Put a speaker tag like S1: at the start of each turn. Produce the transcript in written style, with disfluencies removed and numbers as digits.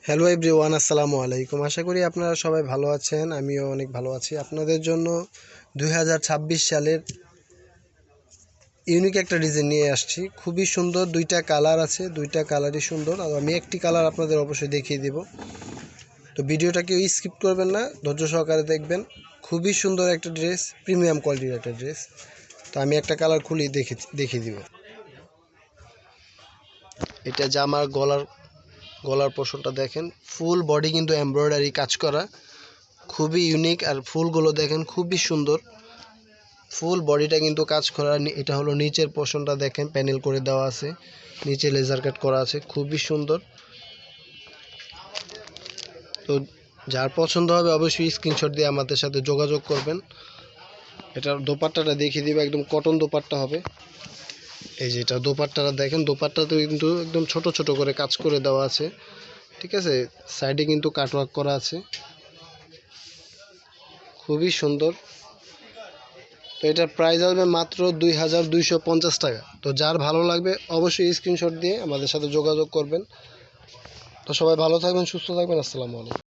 S1: Hello everyone, আসসালামু আলাইকুম। আশা করি আপনারা সবাই ভালো আছেন। আমিও অনেক ভালো আছি। আপনাদের জন্য 2026 সালের ইউনিক একটা ডিজাইন নিয়ে আসছি। খুবই সুন্দর, দুইটা কালার আছে, দুইটা কালারই সুন্দর। আর আমি একটি কালার আপনাদের অবশ্যই দেখিয়ে দেব। তো ভিডিওটা কেউ স্কিপ করবেন না, ধৈর্য সহকারে দেখবেন। খুবই সুন্দর একটা ড্রেস, প্রিমিয়াম কোয়ালিটির একটা ড্রেস। তো আমি একটা কালার খুলি দেখিয়ে দিব। এটা জামার গলার পোর্শনটা দেখেন, ফুল বডি কিন্তু এমব্রয়ডারি কাজ করা, খুবই ইউনিক। আর ফুলগুলো দেখেন খুবই সুন্দর, ফুল বডিটা কিন্তু কাজ করা। এটা হলো নিচের পোর্শনটা দেখেন, প্যানেল করে দেওয়া আছে, নিচে লেজার কাট করা আছে, খুবই সুন্দর। তো যার পছন্দ হবে অবশ্যই স্ক্রিনশট দিয়ে আমাদের সাথে যোগাযোগ করবেন। এটার দোপাট্টাটা দেখিয়ে দিবে, একদম কটন দোপাট্টা হবে। এই যে এটা দোপাট্টাটা দেখেন, দোপাট্টাতে কিন্তু একদম ছোট ছোট করে কাজ করে দেওয়া আছে, ঠিক আছে। সাইডে কিন্তু কাটওয়ার্ক করা আছে, খুবই সুন্দর। তো এটার প্রাইস আসবে মাত্র 2250 টাকা। তো যার ভালো লাগবে অবশ্যই স্ক্রিনশট দিয়ে আমাদের সাথে যোগাযোগ করবেন। তো সবাই ভালো থাকবেন, সুস্থ থাকবেন। আসসালামু আলাইকুম।